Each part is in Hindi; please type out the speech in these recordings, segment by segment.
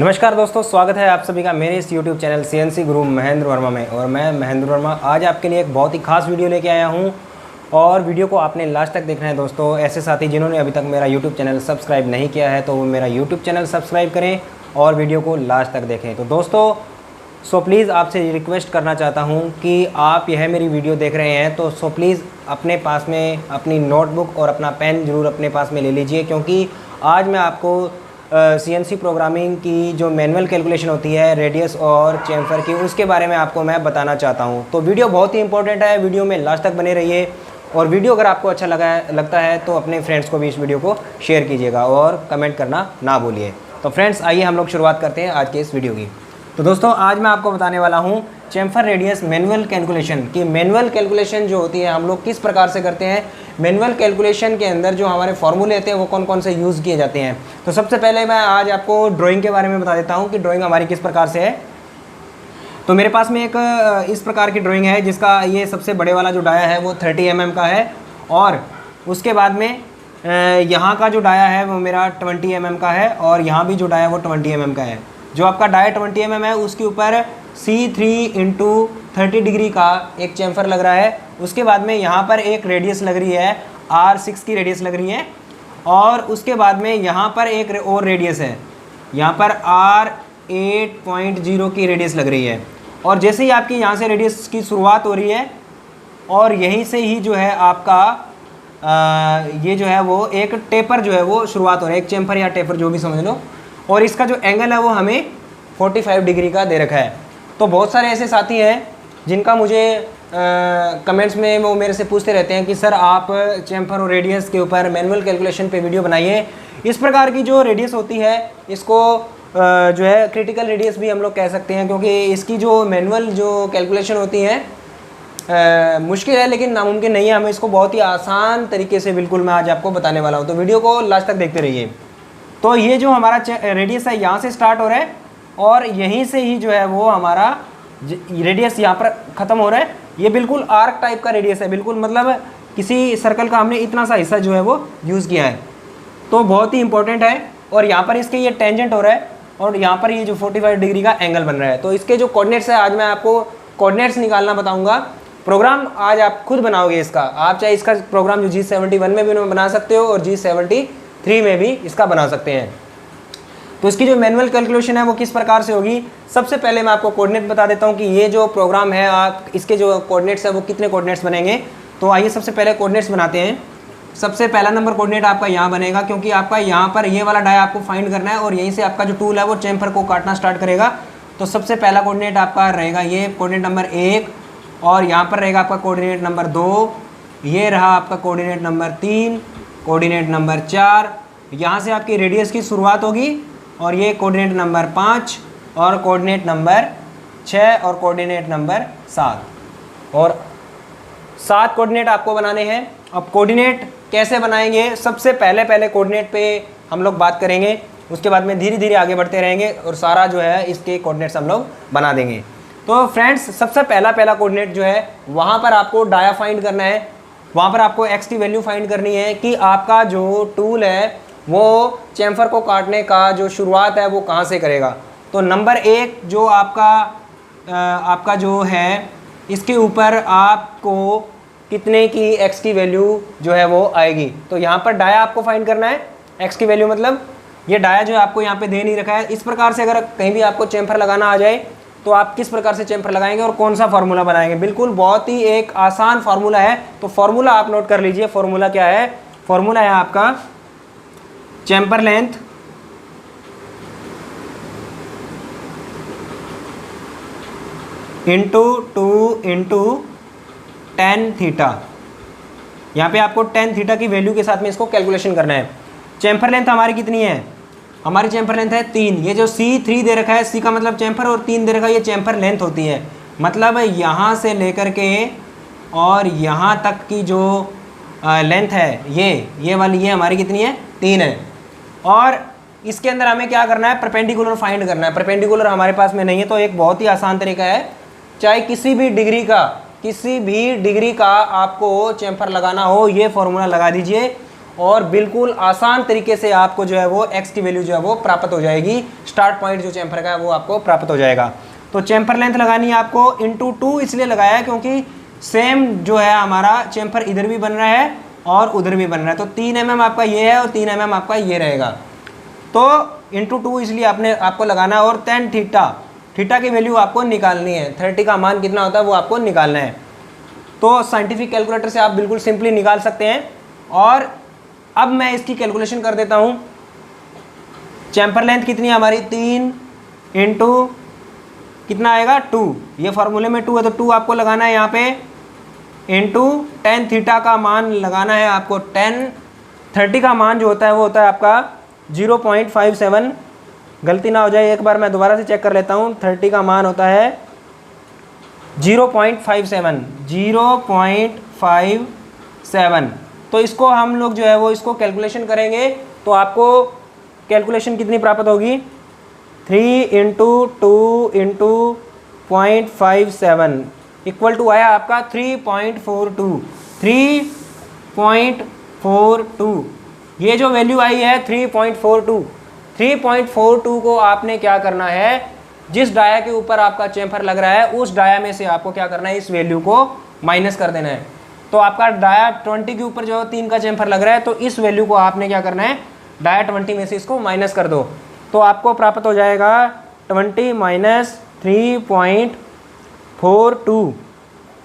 नमस्कार दोस्तों, स्वागत है आप सभी का मेरे इस YouTube चैनल CNC गुरु महेंद्र वर्मा में। और मैं महेंद्र वर्मा आज आपके लिए एक बहुत ही खास वीडियो लेके आया हूं और वीडियो को आपने लास्ट तक देखना है। दोस्तों, ऐसे साथी जिन्होंने अभी तक मेरा YouTube चैनल सब्सक्राइब नहीं किया है तो वो मेरा YouTube चैनल सब्सक्राइब करें और वीडियो को लास्ट तक देखें। तो दोस्तों प्लीज़ आपसे रिक्वेस्ट करना चाहता हूँ कि आप यह मेरी वीडियो देख रहे हैं तो प्लीज़ अपने पास में अपनी नोटबुक और अपना पेन ज़रूर अपने पास में ले लीजिए, क्योंकि आज मैं आपको CNC प्रोग्रामिंग की जो मैनुअल कैलकुलेशन होती है रेडियस और चैम्फर की, उसके बारे में आपको मैं बताना चाहता हूं। तो वीडियो बहुत ही इंपॉर्टेंट है, वीडियो में लास्ट तक बने रहिए। और वीडियो अगर आपको अच्छा लगता है तो अपने फ्रेंड्स को भी इस वीडियो को शेयर कीजिएगा और कमेंट करना ना भूलिए। तो फ्रेंड्स, आइए हम लोग शुरुआत करते हैं आज के इस वीडियो की। तो दोस्तों, आज मैं आपको बताने वाला हूँ चैम्फर रेडियस मैनुअल कैलकुलेशन की। मैनुअल कैलकुलेशन जो होती है हम लोग किस प्रकार से करते हैं, मैनुअल कैलकुलेशन के अंदर जो हमारे फॉर्मूले होते हैं वो कौन कौन से यूज़ किए जाते हैं। तो सबसे पहले मैं आज आपको ड्राइंग के बारे में बता देता हूँ कि ड्राइंग हमारी किस प्रकार से है। तो मेरे पास में एक इस प्रकार की ड्राइंग है जिसका ये सबसे बड़े वाला जो डाया है वो 30 mm का है, और उसके बाद में यहाँ का जो डाया है वो मेरा 20 mm का है, और यहाँ भी जो डाया है वो 20 mm का है। जो आपका डाया 20 mm है उसके ऊपर C3 × 30 डिग्री का एक चैम्फर लग रहा है। उसके बाद में यहाँ पर एक रेडियस लग रही है, R6 की रेडियस लग रही है, और उसके बाद में यहाँ पर एक और रेडियस है, यहाँ पर R8.0 की रेडियस लग रही है। और जैसे ही आपकी यहाँ से रेडियस की शुरुआत हो रही है और यहीं से ही जो है आपका ये जो है वो एक टेपर जो है वो शुरुआत हो रहा है, एक चैम्फर या टेपर जो भी समझ लो। और इसका जो एंगल है वो हमें 45 डिग्री का दे रखा है। तो बहुत सारे ऐसे साथी हैं जिनका मुझे कमेंट्स में वो मेरे से पूछते रहते हैं कि सर आप चैम्फर और रेडियस के ऊपर मैनुअल कैलकुलेशन पे वीडियो बनाइए। इस प्रकार की जो रेडियस होती है इसको जो है क्रिटिकल रेडियस भी हम लोग कह सकते हैं, क्योंकि इसकी जो मैनुअल जो कैलकुलेशन होती है मुश्किल है लेकिन नामुमकिन नहीं है। हमें इसको बहुत ही आसान तरीके से बिल्कुल मैं आज आपको बताने वाला हूँ, तो वीडियो को लास्ट तक देखते रहिए। तो ये जो हमारा रेडियस है यहाँ से स्टार्ट हो रहा है और यहीं से ही जो है वो हमारा रेडियस यहाँ पर ख़त्म हो रहा है। ये बिल्कुल आर्क टाइप का रेडियस है, बिल्कुल मतलब किसी सर्कल का हमने इतना सा हिस्सा जो है वो यूज़ किया है, तो बहुत ही इंपॉर्टेंट है। और यहाँ पर इसके ये टेंजेंट हो रहा है और यहाँ पर ये जो 45 डिग्री का एंगल बन रहा है। तो इसके जो कोऑर्डिनेट्स है आज मैं आपको कोऑर्डिनेट्स निकालना बताऊँगा। प्रोग्राम आज आप खुद बनाओगे इसका, आप चाहे इसका प्रोग्राम जो G71 में भी बना सकते हो और G73 में भी इसका बना सकते हैं। तो इसकी जो मैनुअल कैलकुलेशन है वो किस प्रकार से होगी, सबसे पहले मैं आपको कोऑर्डिनेट बता देता हूँ कि ये जो प्रोग्राम है आप इसके जो कोऑर्डिनेट्स है वो कितने कोऑर्डिनेट्स बनेंगे। तो आइए सबसे पहले कोऑर्डिनेट्स बनाते हैं। सबसे पहला नंबर कोऑर्डिनेट आपका यहाँ बनेगा, क्योंकि आपका यहाँ पर ये वाला डाया आपको फाइंड करना है और यहीं से आपका जो टूल है वो चैम्फर को काटना स्टार्ट करेगा। तो सबसे पहला कोऑर्डिनेट आपका रहेगा ये कोऑर्डिनेट नंबर 1, और यहाँ पर रहेगा आपका कोऑर्डिनेट नंबर 2, ये रहा आपका कोऑर्डिनेट नंबर 3, कोऑर्डिनेट नंबर 4, यहाँ से आपकी रेडियस की शुरुआत होगी, और ये कोऑर्डिनेट नंबर 5 और कोऑर्डिनेट नंबर 6 और कोऑर्डिनेट नंबर 7। और 7 कोऑर्डिनेट आपको बनाने हैं। अब कोऑर्डिनेट कैसे बनाएंगे, सबसे पहले कोऑर्डिनेट पे हम लोग बात करेंगे, उसके बाद में धीरे धीरे आगे बढ़ते रहेंगे और सारा जो है इसके कोऑर्डिनेट्स हम लोग बना देंगे। तो फ्रेंड्स, सबसे पहला कोऑर्डिनेट जो है वहाँ पर आपको डाया फाइंड करना है, वहाँ पर आपको x की वैल्यू फाइंड करनी है कि आपका जो टूल है वो चैम्फर को काटने का जो शुरुआत है वो कहाँ से करेगा। तो नंबर 1 जो आपका जो है इसके ऊपर आपको कितने की x की वैल्यू जो है वो आएगी। तो यहाँ पर डाया आपको फाइंड करना है, x की वैल्यू मतलब ये डाया जो है आपको यहाँ पे दे नहीं रखा है। इस प्रकार से अगर कहीं भी आपको चैम्फर लगाना आ जाए तो आप किस प्रकार से चैम्फर लगाएंगे और कौन सा फार्मूला बनाएंगे, बिल्कुल बहुत ही एक आसान फार्मूला है। तो फार्मूला आप नोट कर लीजिए। फार्मूला क्या है, फार्मूला है आपका chamfer length into 2 into tan theta. यहाँ पे आपको tan थीटा की वैल्यू के साथ में इसको कैलकुलेशन करना है। चैम्फर लेंथ हमारी कितनी है, हमारी चैम्फर लेंथ है 3। ये जो C3 दे रखा है, C का मतलब चैम्फर और 3 दे रखा है, ये चैम्फर लेंथ होती है। मतलब यहाँ से लेकर के और यहाँ तक की जो लेंथ है ये वाली, ये हमारी कितनी है, 3 है। और इसके अंदर हमें क्या करना है, परपेंडिकुलर फाइंड करना है। परपेंडिकुलर हमारे पास में नहीं है, तो एक बहुत ही आसान तरीका है, चाहे किसी भी डिग्री का आपको चैम्फर लगाना हो, ये फॉर्मूला लगा दीजिए और बिल्कुल आसान तरीके से आपको जो है वो x की वैल्यू जो है वो प्राप्त हो जाएगी। स्टार्ट पॉइंट जो चैम्फर का है वो आपको प्राप्त हो जाएगा। तो चैम्फर लेंथ लगानी है आपको इंटू 2 इसलिए लगाया है क्योंकि सेम जो है हमारा चैम्फर इधर भी बन रहा है और उधर भी बन रहा है। तो 3 mm आपका ये है और 3 mm आपका ये रहेगा। तो इंटू 2 इसलिए आपको लगाना है। और tan थीटा की वैल्यू आपको निकालनी है। 30 का मान कितना होता है वो आपको निकालना है। तो साइंटिफिक कैलकुलेटर से आप बिल्कुल सिंपली निकाल सकते हैं। और अब मैं इसकी कैलकुलेशन कर देता हूँ। चैम्फर लेंथ कितनी है हमारी 3 इंटू कितना आएगा 2, ये फार्मूले में 2 है तो 2 आपको लगाना है यहाँ पे इंटू tan थीटा का मान लगाना है आपको। 30 का मान जो होता है वो होता है आपका 0.57। गलती ना हो जाए एक बार मैं दोबारा से चेक कर लेता हूँ। 30 का मान होता है 0.57। तो इसको हम लोग जो है वो इसको कैलकुलेशन करेंगे तो आपको कैलकुलेशन कितनी प्राप्त होगी 3 इंटू 2 इंटू 0.57 इक्वल टू आया आपका 3.42। ये जो वैल्यू आई है 3.42 को आपने क्या करना है, जिस डाया के ऊपर आपका चैम्फर लग रहा है उस डाया में से आपको क्या करना है, इस वैल्यू को माइनस कर देना है। तो आपका डाया 20 के ऊपर जो 3 का चैम्फर लग रहा है तो इस वैल्यू को आपने क्या करना है, डाया 20 में से इसको माइनस कर दो तो आपको प्राप्त हो जाएगा 20 माइनस 3.42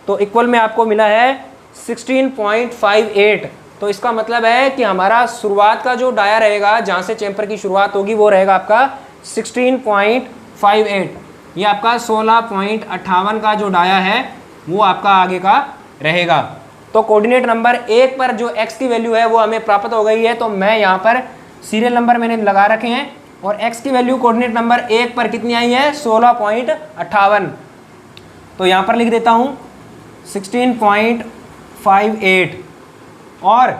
तो इक्वल में आपको मिला है 16.58। तो इसका मतलब है कि हमारा शुरुआत का जो डाया रहेगा जहाँ से चैम्फर की शुरुआत होगी वो रहेगा आपका 16.58। ये आपका 16.58 का जो डाया है वो आपका आगे का रहेगा। तो कोऑर्डिनेट नंबर 1 पर जो x की वैल्यू है वो हमें प्राप्त हो गई है। तो मैं यहाँ पर सीरियल नंबर मैंने लगा रखे हैं और x की वैल्यू कोऑर्डिनेट नंबर 1 पर कितनी आई है 16.58। तो यहाँ पर लिख देता हूँ 16.58 और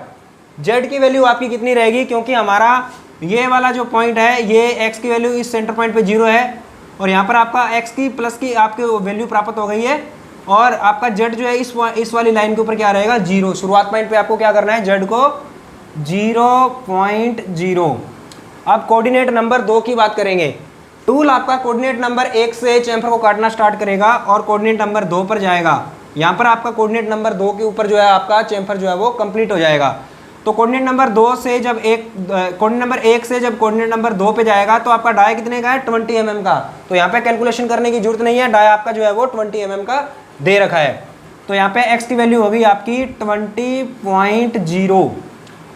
z की वैल्यू आपकी कितनी रहेगी, क्योंकि हमारा ये वाला जो पॉइंट है ये x की वैल्यू इस सेंटर पॉइंट पे 0 है और यहाँ पर आपका x की प्लस की आपकी वैल्यू प्राप्त हो गई है और आपका z जो है इस वाली लाइन के ऊपर क्या रहेगा 0। शुरुआत पॉइंट पे आपको क्या करना है, z को 0.0। अब कोऑर्डिनेट नंबर 2 की बात करेंगे। टूल आपका कोऑर्डिनेट नंबर 1 से चैम्फर को काटना स्टार्ट करेगा और कोऑर्डिनेट नंबर 2 पर जाएगा। यहाँ पर आपका कोऑर्डिनेट नंबर 2 के ऊपर जो है आपका चैम्फर जो है वो कंप्लीट हो जाएगा। तो कोऑर्डिनेट नंबर 2 से जब कोऑर्डिनेट नंबर 1 से जब कोऑर्डिनेट नंबर 2 पे जाएगा तो आपका डाया कितने का है 20 mm का। तो यहाँ पे कैलकुलेशन करने की जरूरत नहीं है, डाया आपका जो है वो 20 mm का दे रखा है। तो यहाँ पे x की वैल्यू होगी आपकी 20.0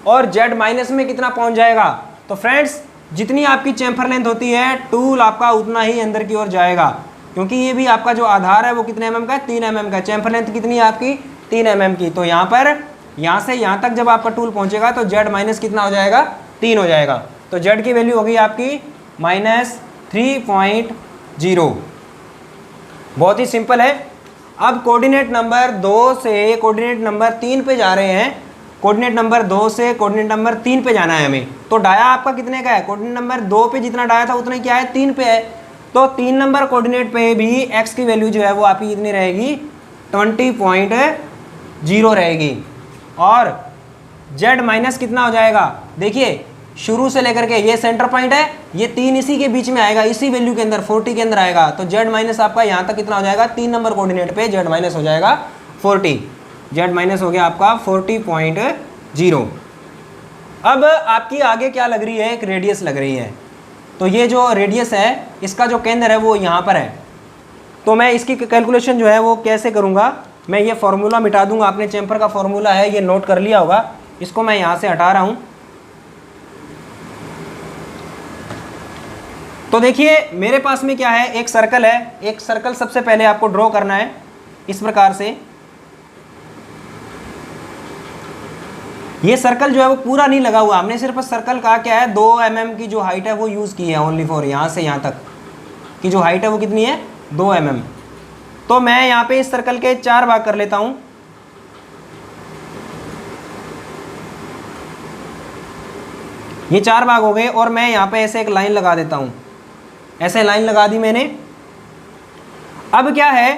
और z माइनस में कितना पहुँच जाएगा। तो फ्रेंड्स जितनी आपकी चैम्फर लेंथ होती है टूल आपका उतना ही अंदर की ओर जाएगा, क्योंकि ये भी आपका जो आधार है वो कितने mm का है 3 mm का। चैम्फर लेंथ कितनी है आपकी 3 mm की। तो यहाँ पर यहाँ से यहाँ तक जब आपका टूल पहुँचेगा तो z माइनस कितना हो जाएगा 3 हो जाएगा। तो z की वैल्यू होगी आपकी -3.0। बहुत ही सिंपल है। अब कोऑर्डिनेट नंबर 2 से कोऑर्डिनेट नंबर 3 पे जा रहे हैं। कोऑर्डिनेट नंबर 2 से कोऑर्डिनेट नंबर 3 पे जाना है हमें। तो डाया आपका कितने का है, कोऑर्डिनेट नंबर 2 पे जितना डाया था उतना क्या है 3 पे है। तो 3 नंबर कोऑर्डिनेट पे भी x की वैल्यू जो है वो आपकी कितनी रहेगी 20.0 रहेगी और z माइनस कितना हो जाएगा। देखिए शुरू से लेकर के ये सेंटर पॉइंट है, ये 3 इसी के बीच में आएगा, इसी वैल्यू के अंदर 40 के अंदर आएगा। तो z माइनस आपका यहाँ तक कितना हो जाएगा 3 नंबर कोऑर्डिनेट पे z माइनस हो जाएगा 40। z माइनस हो गया आपका 40.0। अब आपकी आगे क्या लग रही है, एक रेडियस लग रही है। तो ये जो रेडियस है इसका जो केंद्र है वो यहाँ पर है। तो मैं इसकी कैलकुलेशन जो है वो कैसे करूँगा, मैं ये फार्मूला मिटा दूंगा। आपने चैम्फर का फार्मूला है ये नोट कर लिया होगा, इसको मैं यहाँ से हटा रहा हूँ। तो देखिए मेरे पास में क्या है, एक सर्कल है। एक सर्कल सबसे पहले आपको ड्रॉ करना है इस प्रकार से। ये सर्कल जो है वो पूरा नहीं लगा हुआ, हमने सिर्फ सर्कल का क्या है 2 mm की जो हाइट है वो यूज़ की है ओनली फॉर। यहाँ से यहाँ तक की जो हाइट है वो कितनी है 2 mm। तो मैं यहाँ पे इस सर्कल के 4 भाग कर लेता हूँ। ये 4 भाग हो गए और मैं यहाँ पे ऐसे एक लाइन लगा देता हूँ। ऐसे लाइन लगा दी मैंने। अब क्या है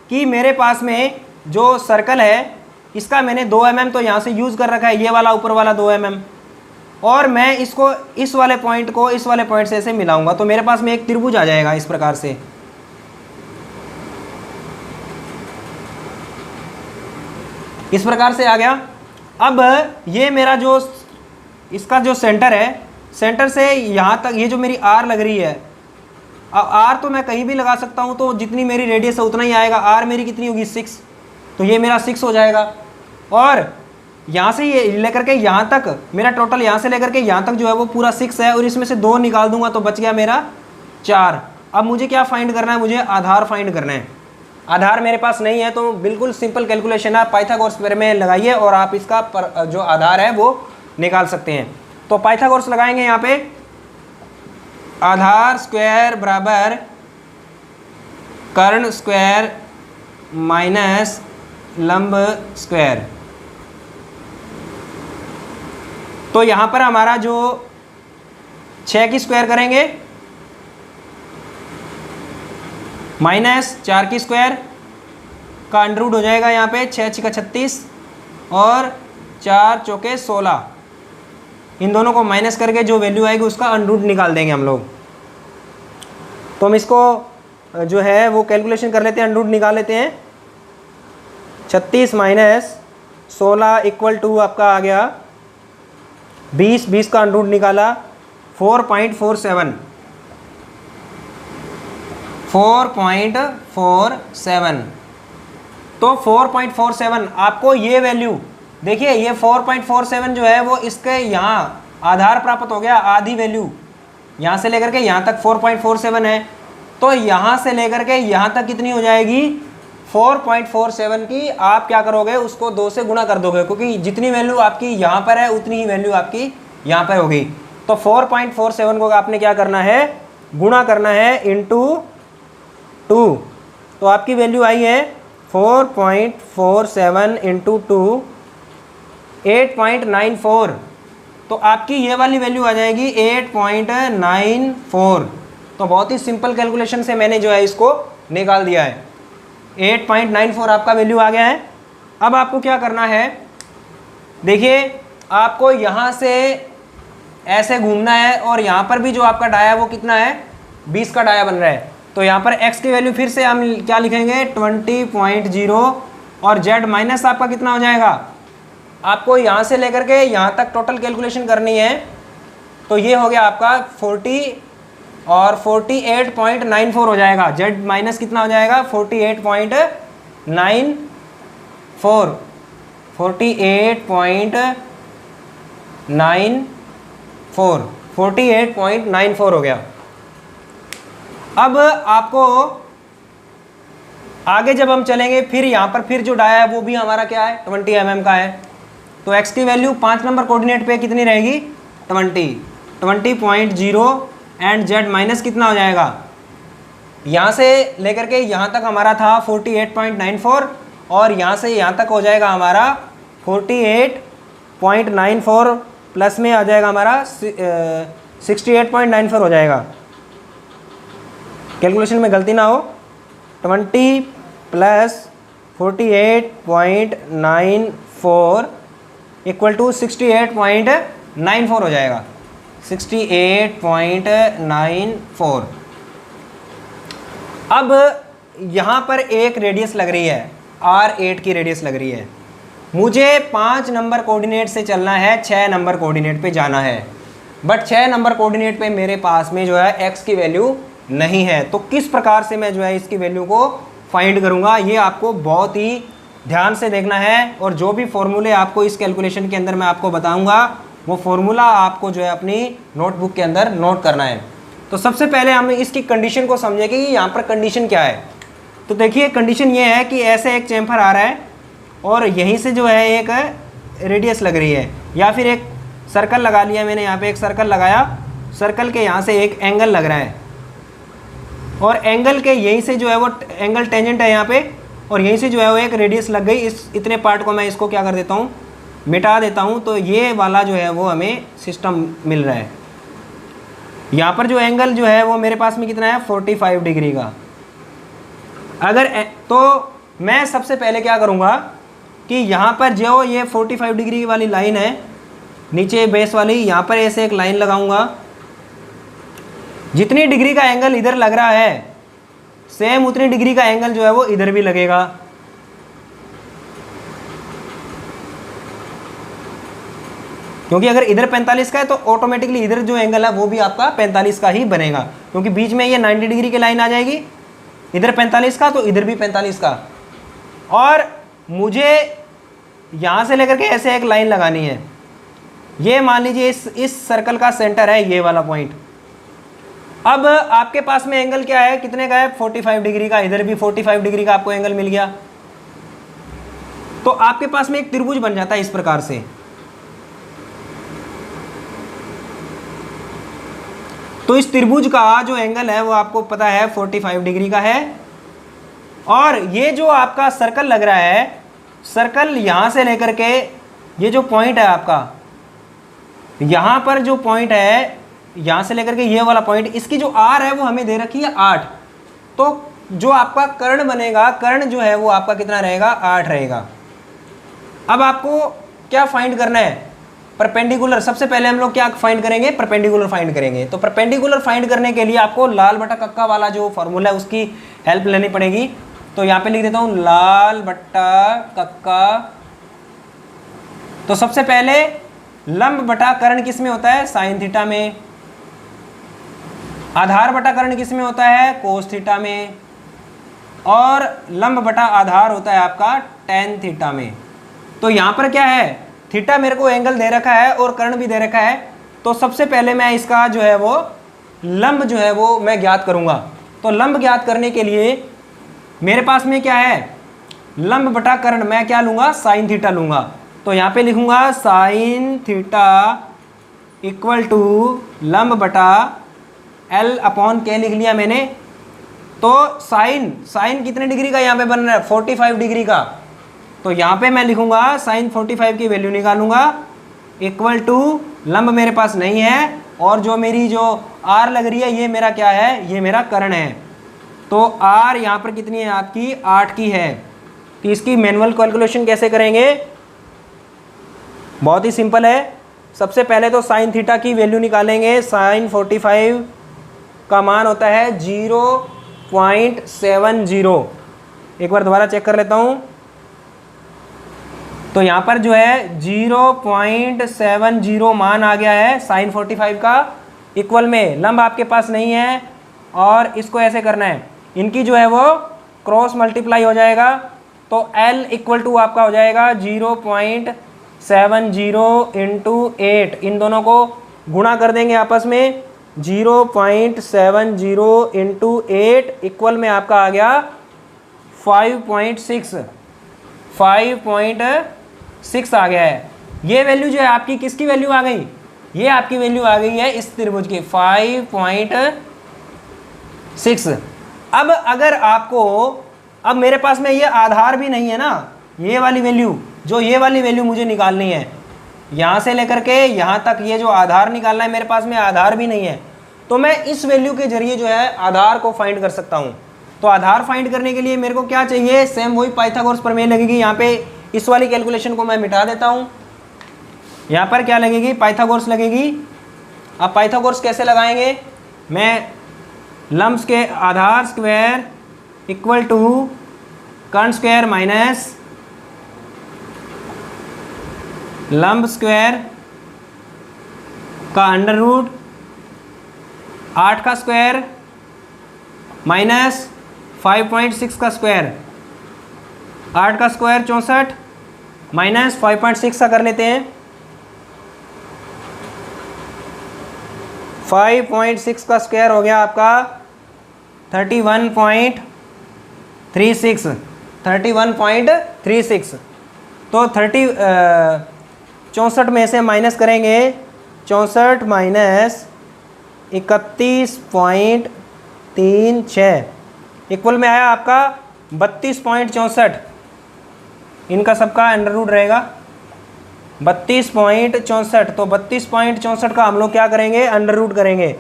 कि मेरे पास में जो सर्कल है इसका मैंने 2 mm तो यहाँ से यूज़ कर रखा है, ये वाला ऊपर वाला 2 mm, और मैं इसको इस वाले पॉइंट को इस वाले पॉइंट से ऐसे मिलाऊंगा तो मेरे पास में एक त्रिभुज आ जाएगा इस प्रकार से। इस प्रकार से आ गया। अब ये मेरा जो इसका जो सेंटर है, सेंटर से यहाँ तक ये जो मेरी आर लग रही है, अब आर तो मैं कहीं भी लगा सकता हूँ, तो जितनी मेरी रेडियस है उतना ही आएगा। आर मेरी कितनी होगी 6, तो ये मेरा 6 हो जाएगा। और यहाँ से ये लेकर के यहाँ तक मेरा टोटल, यहाँ से लेकर के यहाँ तक जो है वो पूरा 6 है, और इसमें से 2 निकाल दूंगा तो बच गया मेरा 4। अब मुझे क्या फाइंड करना है, मुझे आधार फाइंड करना है। आधार मेरे पास नहीं है तो बिल्कुल सिंपल कैलकुलेशन है, पाइथागोरस थ्योरम में लगाइए और आप इसका जो आधार है वो निकाल सकते हैं। तो पाइथागोरस लगाएंगे यहाँ पे, आधार स्क्वायर बराबर कर्ण स्क्वायर माइनस लंब स्क्वायर। तो यहाँ पर हमारा जो 6 की स्क्वायर करेंगे माइनस 4 की स्क्वायर का अंडर रूट हो जाएगा यहाँ पे 6 6 36 और 4 चौके 16। इन दोनों को माइनस करके जो वैल्यू आएगी उसका अंडर रूट निकाल देंगे हम लोग। तो हम इसको जो है वो कैलकुलेशन कर लेते हैं, अंडर रूट निकाल लेते हैं। 36 माइनस 16 इक्वल टू आपका आ गया 20, 20 का अंडर रूट निकाला 4.47, 4.47। तो 4.47 आपको ये वैल्यू देखिए, ये 4.47 जो है वो इसके यहाँ आधार प्राप्त हो गया, आधी वैल्यू यहाँ से लेकर के यहाँ तक 4.47 है। तो यहाँ से लेकर के यहाँ तक कितनी हो जाएगी 4.47 की। आप क्या करोगे, उसको 2 से गुणा कर दोगे, क्योंकि जितनी वैल्यू आपकी यहाँ पर है उतनी ही वैल्यू आपकी यहाँ पर होगी। तो 4.47 को आपने क्या करना है, गुणा करना है इंटू 2। तो आपकी वैल्यू आई है 4.47 इंटू 2 8.94। तो आपकी ये वाली वैल्यू आ जाएगी 8.94। तो बहुत ही सिंपल कैलकुलेशन से मैंने जो है इसको निकाल दिया है। 8.94 आपका वैल्यू आ गया है। अब आपको क्या करना है, देखिए आपको यहाँ से ऐसे घूमना है और यहाँ पर भी जो आपका डाया वो कितना है 20 का डाया बन रहा है। तो यहाँ पर x की वैल्यू फिर से हम क्या लिखेंगे 20.0 और z माइनस आपका कितना हो जाएगा, आपको यहाँ से लेकर के यहाँ तक टोटल कैलकुलेशन करनी है। तो ये हो गया आपका 40 और 48.94 हो जाएगा। z माइनस कितना हो जाएगा 48.94, 48.94 हो गया। अब आपको आगे जब हम चलेंगे फिर यहाँ पर फिर जो डाया है वो भी हमारा क्या है 20 mm का है। तो x की वैल्यू 5 नंबर कोऑर्डिनेट पे कितनी रहेगी 20.0 एंड z माइनस कितना हो जाएगा, यहाँ से लेकर के यहाँ तक हमारा था 48.94 और यहाँ से यहाँ तक हो जाएगा हमारा 48.94 प्लस में आ जाएगा हमारा 68.94 हो जाएगा। कैलकुलेशन में गलती ना हो, 20 प्लस 48.94 इक्वल टू 68.94 हो जाएगा, 68.94। अब यहाँ पर एक रेडियस लग रही है R8 की रेडियस लग रही है। मुझे 5 नंबर कोऑर्डिनेट से चलना है, 6 नंबर कोऑर्डिनेट पे जाना है, बट 6 नंबर कोऑर्डिनेट पे मेरे पास में जो है x की वैल्यू नहीं है। तो किस प्रकार से मैं जो है इसकी वैल्यू को फाइंड करूंगा, ये आपको बहुत ही ध्यान से देखना है। और जो भी फॉर्मूले आपको इस कैलकुलेशन के अंदर मैं आपको बताऊंगा वो फॉर्मूला आपको जो है अपनी नोटबुक के अंदर नोट करना है। तो सबसे पहले हम इसकी कंडीशन को समझेंगे कि यहाँ पर कंडीशन क्या है। तो देखिए कंडीशन ये है कि ऐसे एक चैम्फर आ रहा है और यहीं से जो है एक रेडियस लग रही है, या फिर एक सर्कल लगा लिया मैंने, यहाँ पे एक सर्कल लगाया, सर्कल के यहाँ से एक एंगल लग रहा है और एंगल के यहीं से जो है वो एंगल टेंजेंट है यहाँ पे, और यहीं से जो है वो एक रेडियस लग गई। इस इतने पार्ट को मैं इसको क्या कर देता हूँ, मिटा देता हूँ। तो ये वाला जो है वो हमें सिस्टम मिल रहा है। यहाँ पर जो एंगल जो है वो मेरे पास में कितना है 45 डिग्री का। अगर तो मैं सबसे पहले क्या करूँगा, कि यहाँ पर जो ये 45 डिग्री वाली लाइन है नीचे बेस वाली, यहाँ पर ऐसे एक लाइन लगाऊंगा। जितनी डिग्री का एंगल इधर लग रहा है सेम उतनी डिग्री का एंगल जो है वो इधर भी लगेगा। क्योंकि अगर इधर 45 का है तो ऑटोमेटिकली इधर जो एंगल है वो भी आपका 45 का ही बनेगा, क्योंकि बीच में ये 90 डिग्री की लाइन आ जाएगी, इधर 45 का तो इधर भी 45 का। और मुझे यहाँ से लेकर के ऐसे एक लाइन लगानी है। ये मान लीजिए इस सर्कल का सेंटर है ये वाला पॉइंट। अब आपके पास में एंगल क्या है, कितने का है, 45 डिग्री का। इधर भी 45 डिग्री का आपको एंगल मिल गया। तो आपके पास में एक त्रिभुज बन जाता है इस प्रकार से। तो इस त्रिभुज का जो एंगल है वो आपको पता है 45 डिग्री का है। और ये जो आपका सर्कल लग रहा है, सर्कल यहां से लेकर के ये जो पॉइंट है आपका, यहां पर जो पॉइंट है, यहां से लेकर के ये वाला पॉइंट, इसकी जो आर है वो हमें दे रखी है 8। तो जो आपका कर्ण बनेगा, कर्ण जो है वो आपका कितना रहेगा, 8 रहेगा। अब आपको क्या फाइंड करना है, परपेंडिकुलर। सबसे पहले हम लोग क्या फाइंड करेंगे, परपेंडिकुलर फाइंड करेंगे। तो परपेंडिकुलर फाइंड करने के लिए आपको लाल बटा कक्का वाला जो फॉर्मूला है उसकी हेल्प लेनी पड़ेगी। तो यहाँ पे लिख देता हूँ लाल बट्टा कक्का। तो सबसे पहले लंब बटा कर्ण किस में होता है, साइन थीटा में। आधार बटा कर्ण किस में होता है, कोस थीटा में। और लंब बटा आधार होता है आपका टेन थीटा में। तो यहाँ पर क्या है, थीटा मेरे को एंगल दे रखा है और कर्ण भी दे रखा है। तो सबसे पहले मैं इसका जो है वो लंब जो है वो मैं ज्ञात करूँगा। तो लंब ज्ञात करने के लिए मेरे पास में क्या है, लंब बटा कर्ण मैं क्या लूँगा, साइन थीटा लूँगा। तो यहाँ पे लिखूँगा साइन थीटा इक्वल टू लंब बटा L अपॉन K लिख लिया मैंने। तो साइन कितने डिग्री का यहाँ पे बन रहा है, 45 डिग्री का। तो यहाँ पे मैं लिखूँगा साइन 45 की वैल्यू निकालूंगा इक्वल टू, लंब मेरे पास नहीं है और जो मेरी जो R लग रही है ये मेरा क्या है, ये मेरा कर्ण है। तो R यहाँ पर कितनी है आपकी, 8 की है। तो इसकी मैनुअल कैलकुलेशन कैसे करेंगे, बहुत ही सिंपल है। सबसे पहले तो साइन थीटा की वैल्यू निकालेंगे। साइन 45 का मान होता है 0.70। एक बार दोबारा चेक कर लेता हूँ। तो यहाँ पर जो है 0.70 मान आ गया है साइन 45 का। इक्वल में लंब आपके पास नहीं है और इसको ऐसे करना है, इनकी जो है वो क्रॉस मल्टीप्लाई हो जाएगा। तो L इक्वल टू आपका हो जाएगा 0.70 इंटू 8। इन दोनों को गुणा कर देंगे आपस में। 0.70 इंटू 8 इक्वल में आपका आ गया 5.6 आ गया है। ये वैल्यू जो है आपकी किसकी वैल्यू आ गई, ये आपकी वैल्यू आ गई है इस त्रिभुज की 5.6। अब अगर आपको, अब मेरे पास में ये आधार भी नहीं है ना, ये वाली वैल्यू, जो ये वाली वैल्यू मुझे निकालनी है यहाँ से लेकर के यहाँ तक, ये जो आधार निकालना है, मेरे पास में आधार भी नहीं है। तो मैं इस वैल्यू के जरिए जो है आधार को फाइंड कर सकता हूँ। तो आधार फाइंड करने के लिए मेरे को क्या चाहिए, सेम वही पाइथागोरस प्रमेय लगेगी। यहाँ पे इस वाली कैलकुलेशन को मैं मिटा देता हूँ। यहाँ पर क्या लगेगी, पाइथागोरस लगेगी। अब पाइथागोरस कैसे लगाएंगे, मैं लंब के आधार स्क्वायर इक्वल टू कर्ण स्क्वायर माइनस लंब स्क्वायर का अंडर रूट 8 का स्क्वायर माइनस 5.6 का स्क्वायर। 8 का स्क्वायर 64 माइनस 5.6 का कर लेते हैं। 5.6 का स्क्वायर हो गया आपका 31.36। तो 64 में से माइनस करेंगे, 64 माइनस 31.36 इक्वल में आया आपका 32.64। इनका सबका अंडर रूट रहेगा 32.64। तो 32.64 का हम लोग क्या करेंगे, अंडर रूट करेंगे।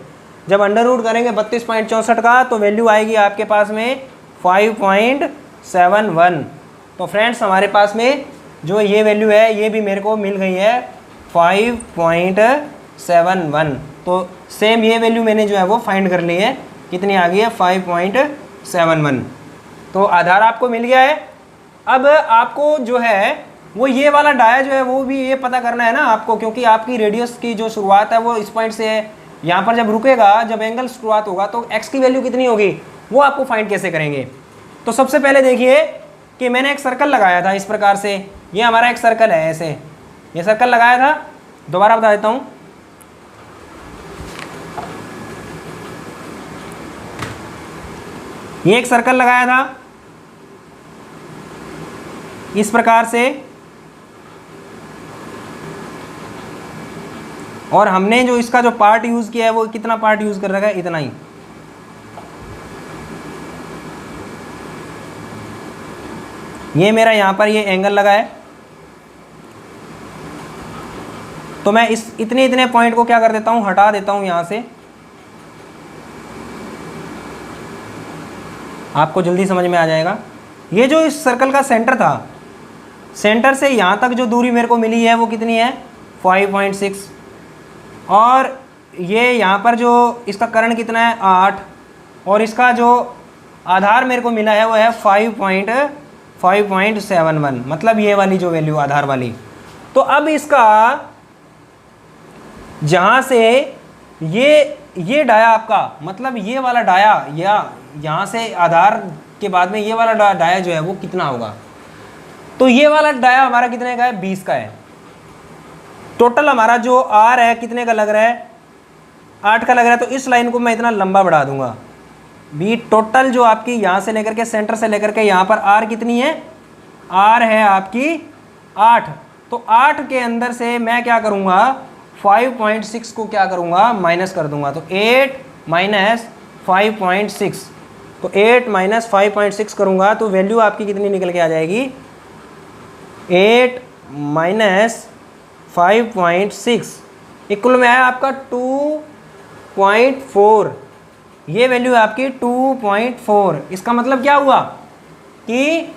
जब अंडर रूट करेंगे 32.64 का तो वैल्यू आएगी आपके पास में 5.71। तो फ्रेंड्स हमारे पास में जो ये वैल्यू है ये भी मेरे को मिल गई है 5.71। तो सेम ये वैल्यू मैंने जो है वो फाइंड कर ली है, कितनी आ गई है 5.71। तो आधार आपको मिल गया है। अब आपको जो है वो ये वाला डाया जो है वो भी ये पता करना है ना आपको, क्योंकि आपकी रेडियस की जो शुरुआत है वो इस पॉइंट से है। यहाँ पर जब रुकेगा, जब एंगल शुरुआत होगा तो x की वैल्यू कितनी होगी वो आपको फाइंड कैसे करेंगे। तो सबसे पहले देखिए कि मैंने एक सर्कल लगाया था इस प्रकार से, ये हमारा एक सर्कल है, ऐसे ये सर्कल लगाया था। दोबारा बता देता हूँ, ये एक सर्कल लगाया था इस प्रकार से, और हमने जो इसका जो पार्ट यूज किया है वो कितना पार्ट यूज कर रखा है, इतना ही। ये मेरा यहां पर ये एंगल लगा है, तो मैं इस इतने पॉइंट को क्या कर देता हूं, हटा देता हूं यहां से, आपको जल्दी समझ में आ जाएगा। ये जो इस सर्कल का सेंटर था, सेंटर से यहां तक जो दूरी मेरे को मिली है वो कितनी है 5.6, और ये यहाँ पर जो इसका कर्ण कितना है 8, और इसका जो आधार मेरे को मिला है वो है 5.71, मतलब ये वाली जो वैल्यू आधार वाली। तो अब इसका जहाँ से ये डाया आपका, मतलब ये वाला डाया, या यहाँ से आधार के बाद में ये वाला डाया जो है वो कितना होगा, तो ये वाला डाया हमारा कितने का है 20 का है। टोटल हमारा जो आर है कितने का लग रहा है 8 का लग रहा है, तो इस लाइन को मैं इतना लंबा बढ़ा दूंगा। बी टोटल जो आपकी यहाँ से लेकर के सेंटर से लेकर के यहाँ पर आर कितनी है, आर है आपकी 8। तो 8 के अंदर से मैं क्या करूँगा 5.6 को क्या करूँगा माइनस कर दूंगा, तो 8 माइनस 5.6, तो 8 माइनस 5.6 करूँगा तो वैल्यू आपकी कितनी निकल के आ जाएगी 8 माइनस 5.6 इक्वल में आया आपका 2.4। ये वैल्यू है आपकी 2.4। इसका मतलब क्या हुआ कि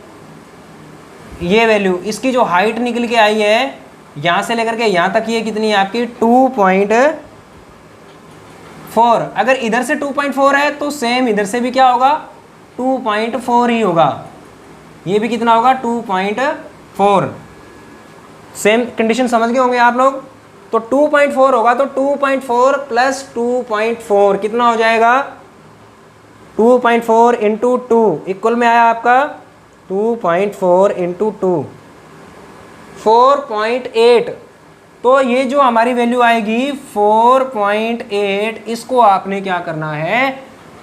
ये वैल्यू, इसकी जो हाइट निकल के आई है यहाँ से लेकर के यहाँ तक, ये कितनी है आपकी 2.4। अगर इधर से 2.4 है तो सेम इधर से भी क्या होगा 2.4 ही होगा, ये भी कितना होगा 2.4। सेम कंडीशन समझ गए होंगे आप लोग। तो 2.4 होगा, तो 2.4 प्लस 2.4 कितना हो जाएगा 2.4 इंटू 2 इक्वल में आया आपका 2.4 इंटू 2 4.8। तो ये जो हमारी वैल्यू आएगी 4.8, इसको आपने क्या करना है,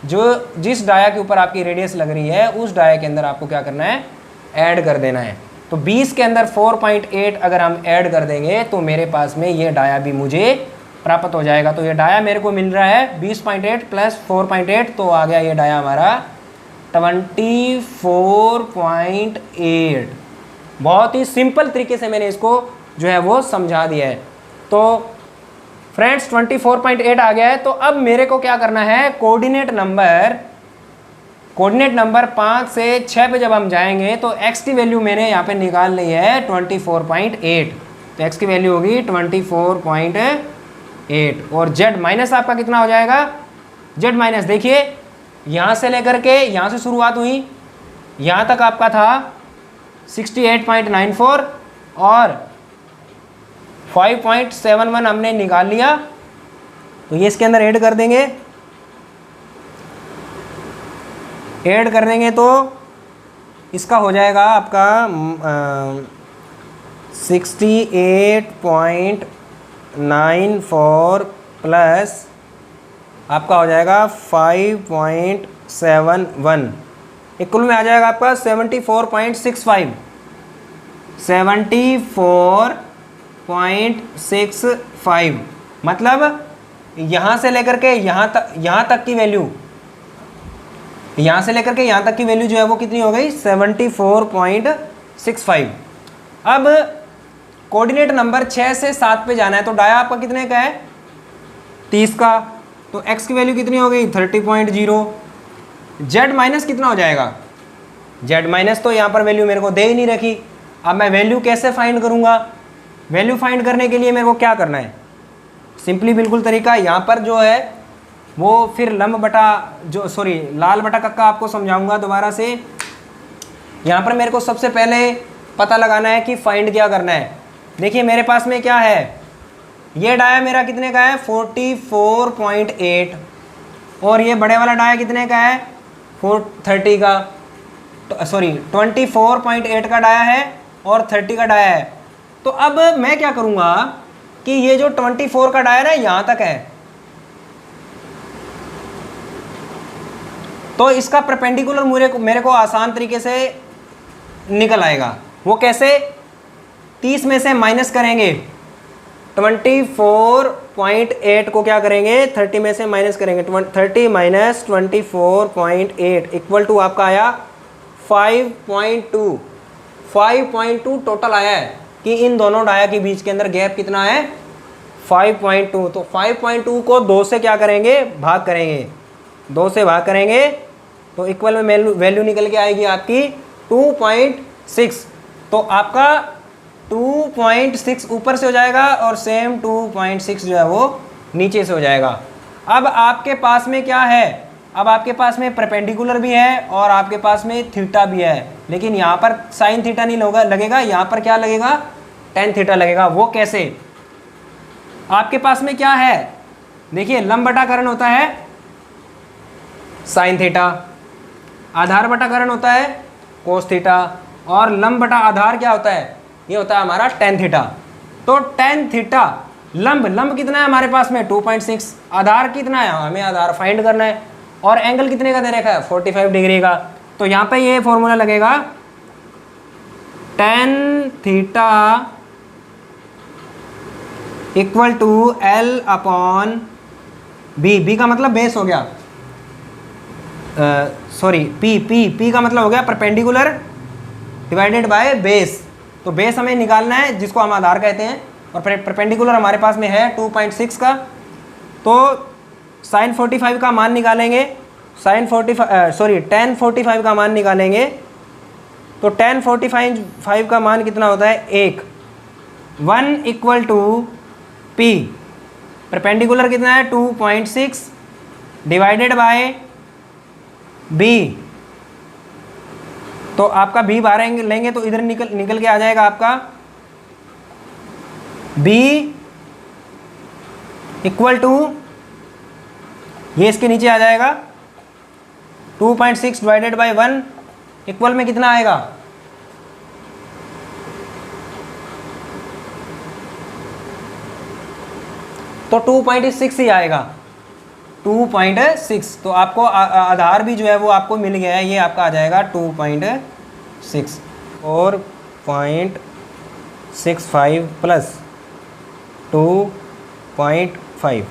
जो जिस डाया के ऊपर आपकी रेडियस लग रही है उस डाया के अंदर आपको क्या करना है ऐड कर देना है। तो 20 के अंदर 4.8 अगर हम ऐड कर देंगे तो मेरे पास में ये डाया भी मुझे प्राप्त हो जाएगा। तो ये डाया मेरे को मिल रहा है 20.8 प्लस 4.8, तो आ गया ये डाया हमारा 24.8। बहुत ही सिंपल तरीके से मैंने इसको जो है वो समझा दिया है। तो फ्रेंड्स 24.8 आ गया है। तो अब मेरे को क्या करना है, कोऑर्डिनेट नंबर 5 से 6 पे जब हम जाएंगे तो x की वैल्यू मैंने यहाँ पे निकाल ली है 24.8। तो x की वैल्यू होगी 24.8 और z माइनस आपका कितना हो जाएगा, z माइनस देखिए यहाँ से लेकर के यहाँ से शुरुआत हुई, यहाँ तक आपका था 68.94 और 5.71 हमने निकाल लिया। तो ये इसके अंदर ऐड कर देंगे, तो इसका हो जाएगा आपका 68.94 प्लस आपका हो जाएगा 5.71 इक्वल में आ जाएगा आपका 74.65। 74.65 मतलब यहाँ से लेकर के यहाँ तक की वैल्यू, यहाँ से लेकर के यहाँ तक की वैल्यू जो है वो कितनी हो गई 74.65। अब कोऑर्डिनेट नंबर 6 से 7 पे जाना है। तो डाया आपका कितने का है 30 का, तो x की वैल्यू कितनी हो गई 30.0। z माइनस कितना हो जाएगा, z माइनस तो यहाँ पर वैल्यू मेरे को दे ही नहीं रखी, अब मैं वैल्यू कैसे फाइंड करूँगा? वैल्यू फाइंड करने के लिए मेरे को क्या करना है? सिंपली बिल्कुल तरीका यहाँ पर जो है वो फिर लंब बटा जो लाल बटा कक्का आपको समझाऊंगा दोबारा से। यहाँ पर मेरे को सबसे पहले पता लगाना है कि फाइंड क्या करना है। देखिए मेरे पास में क्या है, ये डाया मेरा कितने का है 44.8 और ये बड़े वाला डाया कितने का है 30 का 24.8 का डाया है और 30 का डाया है। तो अब मैं क्या करूँगा कि ये जो 24 का डाया है यहाँ तक है, तो इसका परपेंडिकुलर मेरे को आसान तरीके से निकल आएगा। वो कैसे? 30 में से माइनस करेंगे 24.8 को क्या करेंगे 30 में से माइनस करेंगे 30 माइनस 24.8 इक्वल टू आपका आया 5.2 टोटल आया है कि इन दोनों डाया के बीच के अंदर गैप कितना है 5.2। तो 5.2 को 2 से क्या करेंगे भाग करेंगे, 2 से भाग करेंगे तो इक्वल में वैल्यू निकल के आएगी आपकी 2.6। तो आपका 2.6 ऊपर से हो जाएगा और सेम 2.6 जो है वो नीचे से हो जाएगा। अब आपके पास में क्या है, अब आपके पास में परपेंडिकुलर भी है और आपके पास में थीटा भी है, लेकिन यहाँ पर साइन थीटा नहीं लगेगा, यहाँ पर क्या लगेगा टेन थीटा लगेगा। वो कैसे? आपके पास में क्या है, देखिए लंब बटाकरण होता है साइन थीटा, आधार बटाकरण होता है कोस थीटा और लंब बटा आधार क्या होता है, ये होता है हमारा टेन थीटा। तो टेन थीटा लंब कितना है हमारे पास में 2.6, आधार कितना है, हमें आधार फाइंड करना है और एंगल कितने का दे रखा है 45 डिग्री का। तो यहाँ पे ये फॉर्मूला लगेगा tan theta equal to L upon B का मतलब बेस हो गया, पी का मतलब हो गया परपेंडिकुलर डिवाइडेड बाय बेस। तो बेस हमें निकालना है जिसको हम आधार कहते हैं और परपेंडिकुलर हमारे पास में है 2.6 का। तो साइन 45 का मान निकालेंगे, tan 45 का मान निकालेंगे। तो tan 45 का मान कितना होता है 1 इक्वल टू पी, परपेंडिकुलर कितना है 2.6 डिवाइडेड बाय बी। तो आपका बी बाहर लेंगे तो इधर निकल के आ जाएगा आपका बी इक्वल टू, ये इसके नीचे आ जाएगा 2.6 डिवाइडेड बाय 1 इक्वल में कितना आएगा तो 2.6 ही आएगा 2.6। तो आपको आधार भी जो है वो आपको मिल गया है, ये आपका आ जाएगा 2.6 और 0.65 प्लस 2.5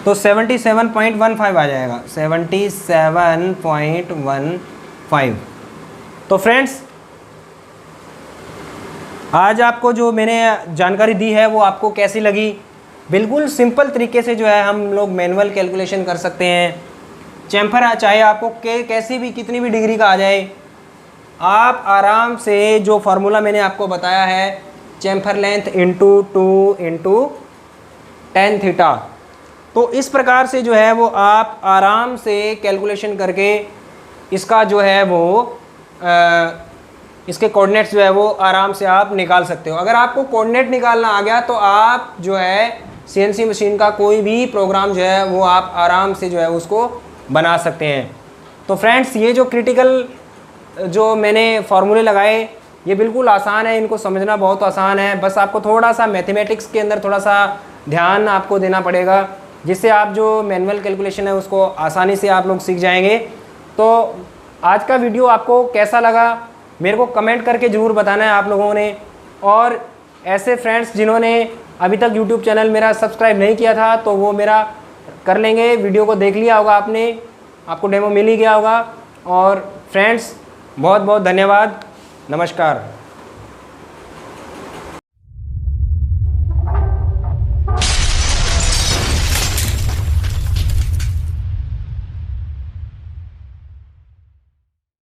तो 77.15 आ जाएगा 77.15। तो फ्रेंड्स आज आपको जो मैंने जानकारी दी है वो आपको कैसी लगी? बिल्कुल सिंपल तरीके से जो है हम लोग मैनुअल कैलकुलेशन कर सकते हैं। चैम्फर चाहे आपको कैसी भी कितनी भी डिग्री का आ जाए, आप आराम से जो फार्मूला मैंने आपको बताया है chamfer length into 2 into tan theta, तो इस प्रकार से जो है वो आप आराम से कैलकुलेशन करके इसका जो है वो इसके कोऑर्डिनेट्स जो है वो आराम से आप निकाल सकते हो। अगर आपको कोऑर्डिनेट निकालना आ गया तो आप जो है सीएनसी मशीन का कोई भी प्रोग्राम जो है वो आप आराम से जो है उसको बना सकते हैं। तो फ्रेंड्स ये जो क्रिटिकल जो मैंने फार्मूले लगाए ये बिल्कुल आसान है, इनको समझना बहुत आसान है। बस आपको थोड़ा सा मैथमेटिक्स के अंदर थोड़ा सा ध्यान आपको देना पड़ेगा, जिससे आप जो मैनुअल कैलकुलेशन है उसको आसानी से आप लोग सीख जाएंगे। तो आज का वीडियो आपको कैसा लगा मेरे को कमेंट करके ज़रूर बताना है आप लोगों ने। और ऐसे फ्रेंड्स जिन्होंने अभी तक यूट्यूब चैनल मेरा सब्सक्राइब नहीं किया था तो वो मेरा कर लेंगे। वीडियो को देख लिया होगा आपने, आपको डेमो मिल ही गया होगा। और फ्रेंड्स बहुत बहुत धन्यवाद, नमस्कार।